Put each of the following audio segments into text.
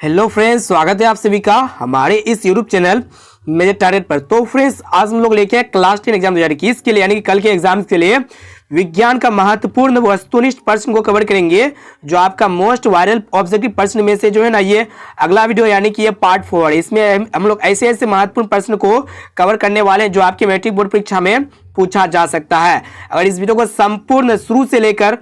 Hello friends, स्वागत है आप सभी का हमारे इस यूट्यूब चैनल मेजर टारगेट पर। तो फ्रेंड्स, आज हम लोग लेके आए क्लास 10 एग्जाम 2021 के लिए, यानी कि कल के एग्जाम्स के लिए विज्ञान का महत्वपूर्ण वस्तुनिष्ठ प्रश्न को कवर करेंगे, जो आपका मोस्ट वायरल ऑब्जेक्टिव प्रश्न में से जो है ना, ये अगला वीडियो यानी कि ये पार्ट 4। इसमें हम लोग ऐसे ऐसे महत्वपूर्ण प्रश्न को कवर करने वाले हैं जो आपके मैट्रिक बोर्ड परीक्षा में पूछा जा सकता है। अगर इस वीडियो को संपूर्ण शुरू से लेकर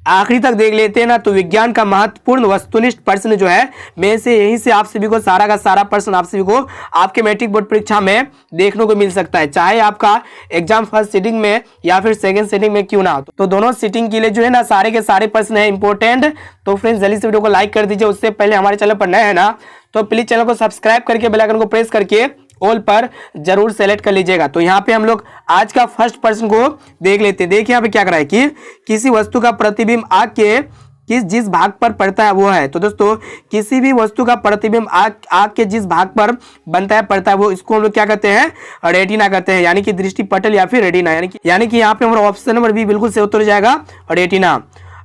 आखिरी तक देख लेते हैं ना, तो विज्ञान का महत्वपूर्ण वस्तुनिष्ठ प्रश्न जो है में से यहीं से आप सभी को सारा का सारा प्रश्न आप सभी को आपके मैट्रिक बोर्ड परीक्षा में देखने को मिल सकता है, चाहे आपका एग्जाम फर्स्ट सीटिंग में या फिर सेकंड सीटिंग में क्यों ना हो। तो दोनों सीटिंग के लिए जो है ना, सारे के सारे प्रश्न है इंपॉर्टेंट। तो फ्रेंड्स, जल्दी से वीडियो को लाइक कर दीजिए। उससे पहले हमारे चैनल पर नए है ना, तो प्लीज चैनल को सब्सक्राइब करके बेल आइकन को प्रेस करके ऑल पर जरूर सेलेक्ट कर लीजिएगा। तो यहाँ पे हम लोग आज का फर्स्ट प्रश्न को देख लेते हैं। देखिए यहाँ पे क्या कर रहा है कि किसी वस्तु का प्रतिबिंब आग के जिस भाग पर पड़ता है वो है। तो दोस्तों, किसी भी वस्तु का प्रतिबिंब आग के जिस भाग पर बनता है पड़ता है वो, इसको हम लोग क्या कहते हैं? रेटिना कहते हैं, यानी कि दृष्टि पटल या फिर रेटिना। यानी कि यहाँ पे हमारा ऑप्शन नंबर बी बिल्कुल से उत्तर हो जाएगा, रेटिना।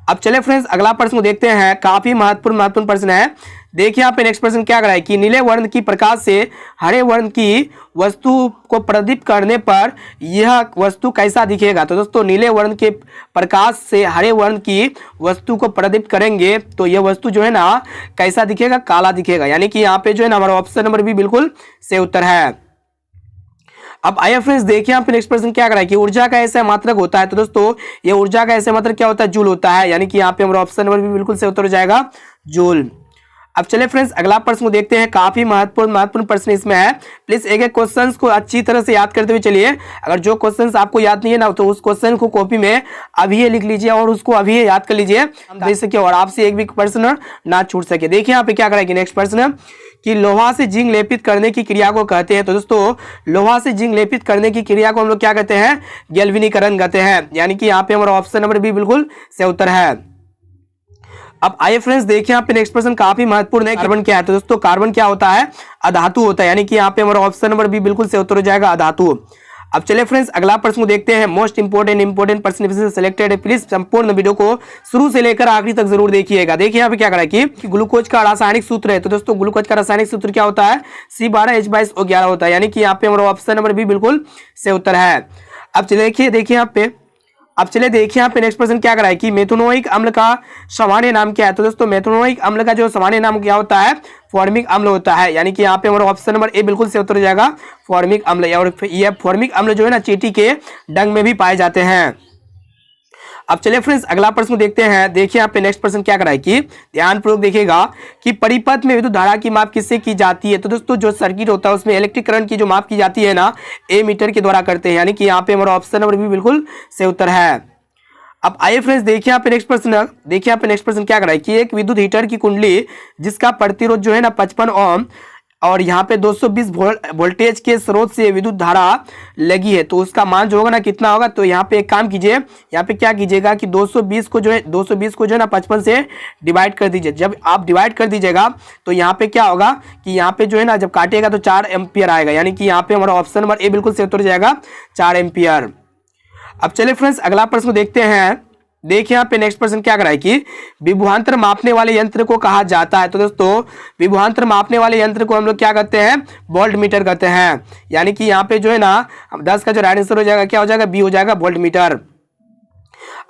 अब चले फ्रेंड्स, अगला प्रश्न को देखते हैं। काफी महत्वपूर्ण प्रश्न है। देखिए यहाँ पे नेक्स्ट प्रश्न क्या कर रहा है कि नीले वर्ण की प्रकाश से हरे वर्ण की वस्तु को प्रदीप्त करने पर यह वस्तु कैसा दिखेगा। तो दोस्तों, नीले वर्ण के प्रकाश से हरे वर्ण की वस्तु को प्रदीप्त करेंगे तो यह वस्तु जो है ना, कैसा दिखेगा? काला दिखेगा। यानी कि यहाँ पे जो है ना, हमारा ऑप्शन नंबर बी बिल्कुल से उत्तर है। अब आइए फ्रेंड्स, देखिए यहाँ पे नेक्स्ट प्रश्न क्या कर रहा है कि ऊर्जा का ऐसा मात्रक होता है। तो दोस्तों, ये ऊर्जा का ऐसा मात्रक क्या होता है? जूल होता है। यानी कि यहाँ पे हमारा ऑप्शन नंबर भी बिल्कुल से उत्तर हो जाएगा, जूल। अब चले फ्रेंड्स, अगला प्रश्न को देखते हैं। काफी महत्वपूर्ण प्रश्न इसमें है। प्लीज एक एक क्वेश्चन को अच्छी तरह से याद करते हुए चलिए। अगर जो क्वेश्चन आपको याद नहीं है ना, तो उस क्वेश्चन को कॉपी में अभी लिख लीजिए और उसको अभी याद कर लीजिए, देख सके और आपसे एक भी प्रश्न ना छूट सके। देखिए यहाँ पे क्या करेगी नेक्स्ट प्रश्न कि लोहा से जिंक लेपित करने की क्रिया को कहते हैं। तो दोस्तों, लोहा से जिंक लेपित करने की क्रिया को हम लोग क्या कहते हैं? गैल्वेनीकरण कहते हैं। यानी कि यहाँ पे हमारा ऑप्शन नंबर बी बिल्कुल से उत्तर है। अब आइए फ्रेंड्स, देखिए यहाँ पे नेक्स्ट प्रश्न काफी महत्वपूर्ण है। कार्बन क्या है? तो दोस्तों, कार्बन क्या होता है? अधातु होता है। यानी कि यहाँ पे हमारा ऑप्शन नंबर बी बिल्कुल से उत्तर हो जाएगा, अधातु। अब चलिए फ्रेंड्स, अगला प्रश्न को देखते हैं। मोस्ट इंपोर्टेंट प्रश्न सिलेक्टेड है। प्लीज संपूर्ण वीडियो को शुरू से लेकर आखिरी तक जरूर देखिएगा। देखिए यहाँ पे क्या कर रहा है कि ग्लूकोज का रासायनिक सूत्र है। तो दोस्तों, ग्लूकोज का रासायनिक सूत्र क्या होता है? C12H22O11 होता है। यानी कि यहाँ पे हमारा ऑप्शन नंबर बी बिल्कुल से उत्तर है। अब देखिए यहाँ पे देखिए यहाँ पे नेक्स्ट प्रश्न क्या कर रहा है कि मेथनोइक अम्ल का सामान्य नाम क्या है। तो दोस्तों, मेथनोइक अम्ल का जो सामान्य नाम क्या होता है? फॉर्मिक अम्ल होता है। यानी कि यहाँ पे हमारा ऑप्शन नंबर ए बिल्कुल से उत्तर हो जाएगा, फॉर्मिक अम्ल। और ये फॉर्मिक अम्ल जो है ना, चींटी के डंग में भी पाए जाते हैं। अब चलिए फ्रेंड्स, अगला प्रश्न देखते हैं। देखिए यहाँ पे नेक्स्ट प्रश्न क्या कर रहा है कि ध्यानपूर्वक देखिएगा कि परिपथ में विद्युत धारा की माप किससे की जाती है। तो दोस्तों, जो सर्किट होता है उसमें इलेक्ट्रिक करंट की जो माप की जाती है ना, एमीटर के द्वारा करते हैं। यानी कि यहाँ पे हमारा ऑप्शन नंबर भी बिल्कुल से उत्तर है। अब आइए फ्रेंड्स, देखिए यहाँ पे नेक्स्ट प्रश्न क्या कर रहा है कि एक विद्युत हीटर की कुंडली जिसका प्रतिरोध जो है ना 55 ओम और यहाँ पे 220 वोल्टेज के स्रोत से विद्युत धारा लगी है, तो उसका मान जो होगा ना, कितना होगा? तो यहाँ पे एक काम कीजिए, यहाँ पे क्या कीजिएगा कि 220 को जो है ना 55 से डिवाइड कर दीजिए। जब आप डिवाइड कर दीजिएगा तो यहाँ पे क्या होगा कि यहाँ पे जो है ना, जब काटिएगा तो 4 एम्पियर आएगा। यानी कि यहाँ पे हमारा ऑप्शन नंबर ए बिल्कुल से उत्तर हो जाएगा, 4 एम्पियर। अब चलिए फ्रेंड्स, अगला प्रश्न देखते हैं। देखिए यहाँ पे नेक्स्ट प्रश्न क्या कर रहा है कि विभवांतर मापने वाले यंत्र को कहा जाता है। तो दोस्तों, विभवांतर मापने वाले यंत्र को हम लोग क्या कहते हैं? वोल्ट मीटर कहते हैं। यानी कि यहाँ पे जो है ना, 10 का जो राइट आंसर हो जाएगा क्या हो जाएगा? बी हो जाएगा, वोल्ट मीटर।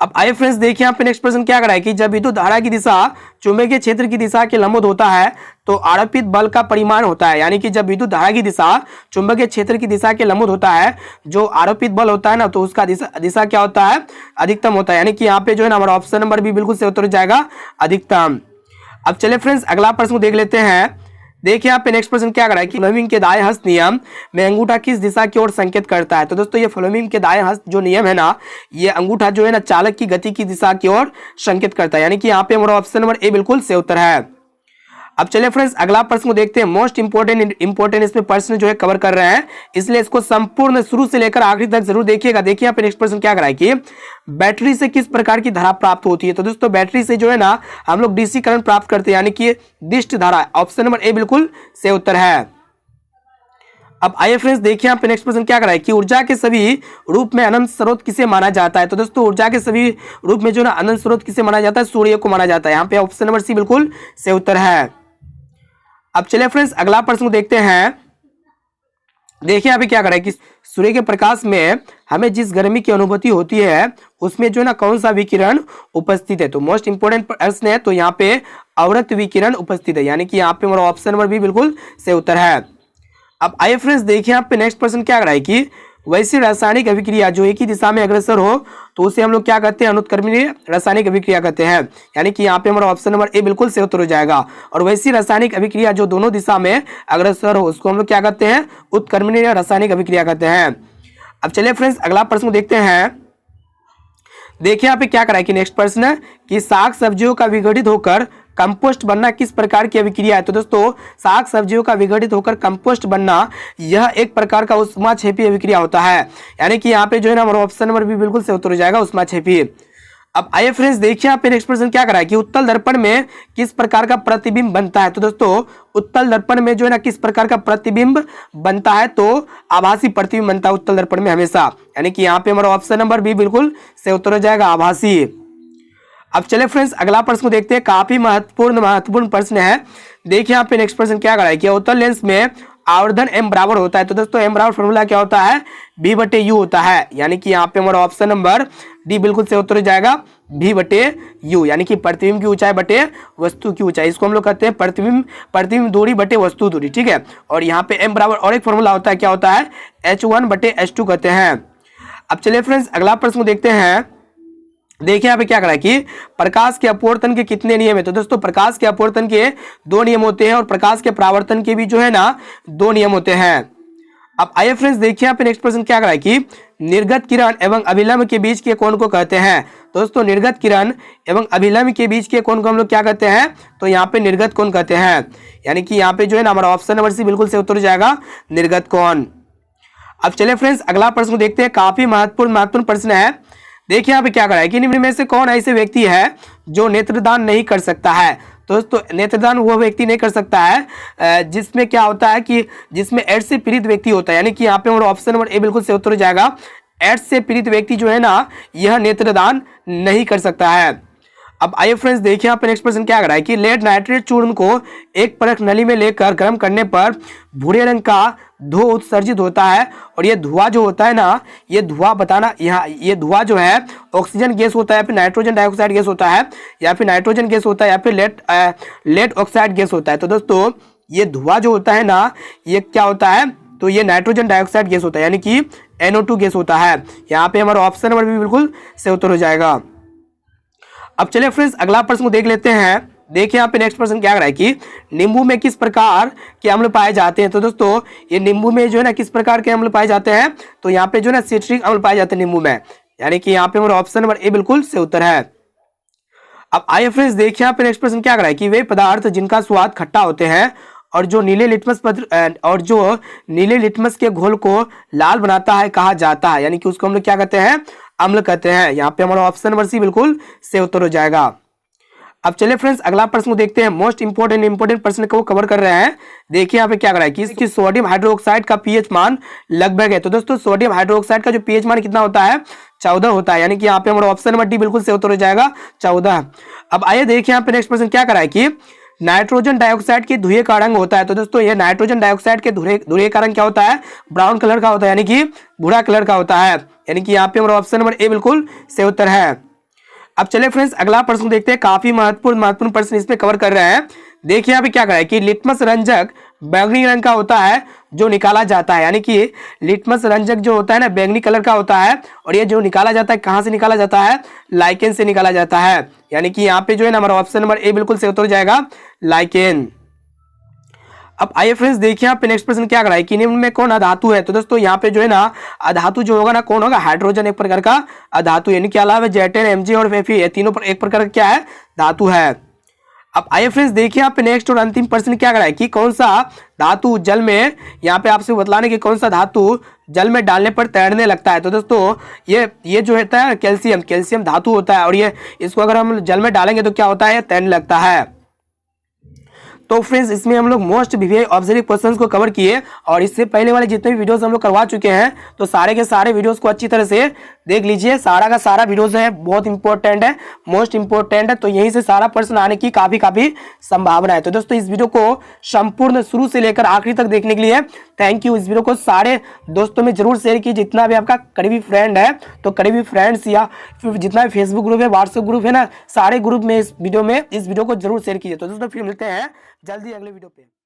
अब आइए फ्रेंड्स, देखिए यहाँ पे नेक्स्ट प्रश्न क्या कर रहा है कि जब विद्युत धारा की दिशा चुंबकीय क्षेत्र की दिशा के लंबवत होता है तो आरोपित बल का परिमाण होता है। यानी कि जब विद्युत धारा की दिशा चुंबकीय क्षेत्र की दिशा के लंबवत होता है, जो आरोपित बल होता है ना, तो उसका दिशा क्या होता है? अधिकतम होता है। यानी कि यहाँ पे जो है ना, हमारा ऑप्शन नंबर भी बिल्कुल से उत्तर हो जाएगा, अधिकतम। अब चलिए फ्रेंड्स, अगला प्रश्न देख लेते हैं। देखिए यहाँ पे नेक्स्ट प्रश्न क्या कर रहा है कि फ्लेमिंग के दाएं हस्त नियम में अंगूठा किस दिशा की ओर संकेत करता है। तो दोस्तों, ये फ्लेमिंग के दाएं हस्त जो नियम है ना, ये अंगूठा जो है ना, चालक की गति की दिशा की ओर संकेत करता है। यानी कि यहाँ पे हमारा ऑप्शन नंबर ए बिल्कुल से उत्तर है। अब चलिए फ्रेंड्स, अगला प्रश्न को देखते हैं। मोस्ट इंपोर्टेंट इसमें प्रश्न जो है कवर कर रहे हैं, इसलिए इसको संपूर्ण शुरू से लेकर आखिरी तक जरूर देखिएगा। देखिए यहाँ पे नेक्स्ट प्रश्न क्या कर रहा है कि बैटरी से किस प्रकार की धारा प्राप्त होती है। तो दोस्तों, बैटरी से जो है ना, हम लोग डीसी करंट प्राप्त करते हैं। यानी कि दिष्ट धारा, ऑप्शन नंबर ए बिल्कुल से उत्तर है। अब आइए फ्रेंड्स, देखिए यहाँ पे नेक्स्ट प्रश्न क्या कर रहा है कि ऊर्जा के सभी रूप में अनंत स्रोत किसे माना जाता है। तो दोस्तों, ऊर्जा के सभी रूप में जो ना अनंत स्रोत किसे माना जाता है? सूर्य को माना जाता है। यहाँ पे ऑप्शन नंबर सी बिल्कुल से उत्तर है। अब चलिए फ्रेंड्स अगला प्रश्न को देखते हैं। देखिए यहाँ पे क्या कर रहा है कि सूर्य के प्रकाश में हमें जिस गर्मी की अनुभूति होती है उसमें जो है ना कौन सा विकिरण उपस्थित है। तो मोस्ट इंपोर्टेंट प्रश्न है, तो यहाँ पे अवरक्त विकिरण उपस्थित है, यानी कि यहाँ पे हमारा ऑप्शन नंबर बी बिल्कुल सही उत्तर है। अब आइए फ्रेंड्स देखिए यहाँ पे नेक्स्ट प्रश्न क्या कर रहा है कि वैसी रासायनिक अभिक्रिया जो एक ही दिशा में अग्रसर हो तो उसे हम लोग क्या कहते हैं, अनुत्क्रमणीय रासायनिक अभिक्रिया कहते हैं, यानी कि यहाँ पे हमारा ऑप्शन नंबर ए बिल्कुल सही उत्तर हो जाएगा। और वैसी रासायनिक अभिक्रिया जो दोनों दिशा में अग्रसर हो उसको हम लोग क्या कहते हैं, उत्क्रमणीय रासायनिक अभिक्रिया कहते हैं। अब चलिए फ्रेंड्स अगला प्रश्न देखते हैं। देखिए यहाँ पे क्या करा है कि नेक्स्ट प्रश्न है कि साग सब्जियों का विघटित होकर कंपोस्ट बनना किस प्रकार की अभिक्रिया है। तो दोस्तों साग सब्जियों का विघटित होकर कंपोस्ट बनना यह एक प्रकार का ऊष्माक्षेपी अभिक्रिया होता है, यानी कि यहाँ पे जो है ना हमारा ऑप्शन नंबर भी बिल्कुल सही उत्तर हो जाएगा, ऊष्माक्षेपी। अब आइए फ्रेंड्स देखिए यहाँ पे नेक्स्ट प्रश्न क्या करा है कि उत्तल दर्पण में किस प्रकार का प्रतिबिंब बनता है। तो दोस्तों उत्तल दर्पण में जो है ना किस प्रकार का प्रतिबिंब बनता है, तो आभासी प्रतिबिंब बनता है उत्तल दर्पण में हमेशा, यानी कि यहाँ पे हमारा ऑप्शन नंबर भी बिल्कुल सही उत्तर हो जाएगा, आभासी। अब चले फ्रेंड्स अगला प्रश्न को देखते हैं, काफी महत्वपूर्ण प्रश्न है। देखिए यहाँ पे नेक्स्ट प्रश्न क्या करा है कि उत्तल लेंस में आवर्धन m बराबर होता है। तो दोस्तों m बराबर फॉर्मूला क्या होता है, b/u होता है, यानी कि यहाँ पे हमारा ऑप्शन नंबर डी बिल्कुल से उत्तर हो जाएगा, v/u, यानी कि प्रतिबिंब की ऊंचाई बटे वस्तु की ऊंचाई, इसको हम लोग कहते हैं प्रतिबिंब दूरी बटे वस्तु दूरी, ठीक है। और यहाँ पे m बराबर और एक फॉर्मूला होता है, क्या होता है, h1/h2 कहते हैं। अब चलिए फ्रेंड्स अगला प्रश्न को देखते हैं। देखिए यहाँ पे क्या करा है कि प्रकाश के अपवर्तन के कितने नियम है। तो दोस्तों प्रकाश के अपवर्तन के 2 नियम होते हैं और प्रकाश के परावर्तन के भी जो है ना 2 नियम होते हैं। अब आइए फ्रेंड्स देखिए यहाँ पे नेक्स्ट प्रश्न क्या करा है कि निर्गत किरण एवं अभिलंब के बीच के कोण को कहते हैं। दोस्तों निर्गत किरण एवं अभिलंब के बीच के कोण को हम लोग क्या कहते हैं, तो यहाँ पे निर्गत कोण कहते हैं, यानी कि यहाँ पे जो है ना हमारा ऑप्शन नंबर सी बिल्कुल से उत्तर हो जाएगा, निर्गत कोण। अब चलिए फ्रेंड्स अगला प्रश्न देखते हैं, काफी महत्वपूर्ण प्रश्न है। देखिए यहाँ पे क्या करा है कि निम्न में से कौन ऐसे व्यक्ति है जो नेत्रदान नहीं कर सकता है। तो दोस्तों नेत्रदान वो व्यक्ति नहीं कर सकता है जिसमें क्या होता है कि जिसमें एड्स से पीड़ित व्यक्ति होता है, यानी कि यहाँ पे हमारा ऑप्शन नंबर ए बिल्कुल से उत्तर हो जाएगा, एड्स से पीड़ित व्यक्ति जो है ना यह नेत्रदान नहीं कर सकता है। अब आइए फ्रेंड्स देखिए यहाँ पे नेक्स्ट प्रश्न क्या कर रहा है कि लेड नाइट्रेट चूर्ण को एक परख नली में लेकर गर्म करने पर भूरे रंग का धुआं उत्सर्जित होता है, और ये धुआं जो होता है ना, ये धुआं बताना, यहाँ ये धुआं जो है ऑक्सीजन गैस होता है या फिर नाइट्रोजन डाइऑक्साइड गैस होता है, या फिर नाइट्रोजन गैस होता है या फिर लेड ऑक्साइड गैस होता है। तो दोस्तों ये धुआं जो होता है ना ये क्या होता है, तो ये नाइट्रोजन डाइऑक्साइड गैस होता है, यानी कि NO2 गैस होता है। यहाँ पे हमारा ऑप्शन नंबर भी बिल्कुल सही उत्तर हो जाएगा। अब चलिए फ्रेंड्स अगला प्रश्न को देख लेते हैं। देखिए यहाँ पे नेक्स्ट प्रश्न क्या कर रहा है कि नींबू में किस प्रकार के अम्ल पाए जाते हैं। तो दोस्तों ये नींबू में जो है ना किस प्रकार के अम्ल पाए जाते हैं, तो यहाँ पे जो है ना सिट्रिक अम्ल पाए जाते हैं नींबू में, यानी कि यहाँ पे हमारा ऑप्शन नंबर ए बिल्कुल सही उत्तर है। अब आइए फ्रेंड्स देखिए यहाँ पे नेक्स्ट प्रश्न क्या कर रहा है कि वे पदार्थ जिनका स्वाद खट्टा होते हैं और जो नीले लिटमस के घोल को लाल बनाता है कहा जाता है, यानी कि उसको हम लोग क्या कहते हैं, अम्ल कहते हैं। यहाँ पे हमारा ऑप्शन नंबर सी बिल्कुल सही उत्तर हो जाएगा। अब चलिए फ्रेंड्स अगला प्रश्न को देखते हैं, मोस्ट इंपोर्टेंट प्रश्न को कवर कर रहे हैं। देखिए यहाँ पे क्या कर रहा है कि इसकी सोडियम हाइड्रोक्साइड का पीएच मान लगभग है। तो दोस्तों सोडियम हाइड्रोक्साइड का जो पीएच मान कितना होता है, 14 होता है, यानी कि यहाँ पे हमारा ऑप्शन नंबर डी बिल्कुल सही उत्तर हो जाएगा, 14। अब आइए देखिए यहाँ पे नेक्स्ट प्रश्न क्या कर रहा है कि नाइट्रोजन डाइऑक्साइड के धुएं का रंग होता है। तो दोस्तों ये नाइट्रोजन डाइऑक्साइड के धुएं का रंग क्या होता है, ब्राउन कलर का होता है, यानी कि भूरा कलर का होता है, यानी कि यहाँ पे हमारा ऑप्शन नंबर ए बिल्कुल सही उत्तर है। अब चलिए फ्रेंड्स अगला प्रश्न देखते हैं, काफी महत्वपूर्ण प्रश्न इसमें कवर कर रहे हैं। देखिए यहाँ पे क्या कर रहा है कि लिटमस रंजक बैंगनी रंग का होता है जो निकाला जाता है, यानी कि लिटमस रंजक जो होता है ना बैंगनी कलर का होता है, और ये जो निकाला जाता है कहाँ से निकाला जाता है, लाइकेन से निकाला जाता है, यानी कि यहाँ पे जो है ना हमारा ऑप्शन नंबर ए बिल्कुल सही उत्तर हो जाएगा, लाइकेन। अब आइए फ्रेंड्स देखिए यहाँ पे नेक्स्ट प्रश्न क्या कर रहा है कि निम्न में कौन अधातु है। तो दोस्तों यहाँ पे जो है ना अधातु जो होगा ना कौन होगा, हाइड्रोजन एक प्रकार का अधातु, यानी कि अलावा जेटेन Mg और Fe ये तीनों पर एक प्रकार का क्या है, धातु है। अब आइए फ्रेंड्स देखिए यहाँ पे नेक्स्ट और अंतिम प्रश्न क्या कर रहा है कि कौन सा धातु जल में, यहाँ पे आपसे बतलाने की कौन सा धातु जल में डालने पर तैरने लगता है। तो दोस्तों ये जो होता है कैल्शियम धातु होता है, और ये इसको अगर हम जल में डालेंगे तो क्या होता है, तैरने लगता है। तो फ्रेंड्स इसमें हम लोग मोस्ट वीवीआई ऑब्जर्व क्वेश्चंस को कवर किए और इससे पहले वाले जितने भी वीडियोस हम लोग करवा चुके हैं तो सारे के सारे वीडियोस को अच्छी तरह से देख लीजिए। सारा का सारा वीडियोस है बहुत इंपॉर्टेंट है, मोस्ट इंपॉर्टेंट है, तो यहीं से सारा प्रश्न आने की काफी संभावना है। तो दोस्तों इस वीडियो को संपूर्ण शुरू से लेकर आखिरी तक देखने के लिए थैंक यू। इस वीडियो को सारे दोस्तों में जरूर शेयर कीजिए, जितना भी आपका करीबी फ्रेंड है, तो करीबी फ्रेंड्स या फिर जितना भी फेसबुक ग्रुप है, व्हाट्सएप ग्रुप है ना, सारे ग्रुप में इस वीडियो को जरूर शेयर कीजिए। तो दोस्तों फिर मिलते हैं जल्दी अगले वीडियो पे।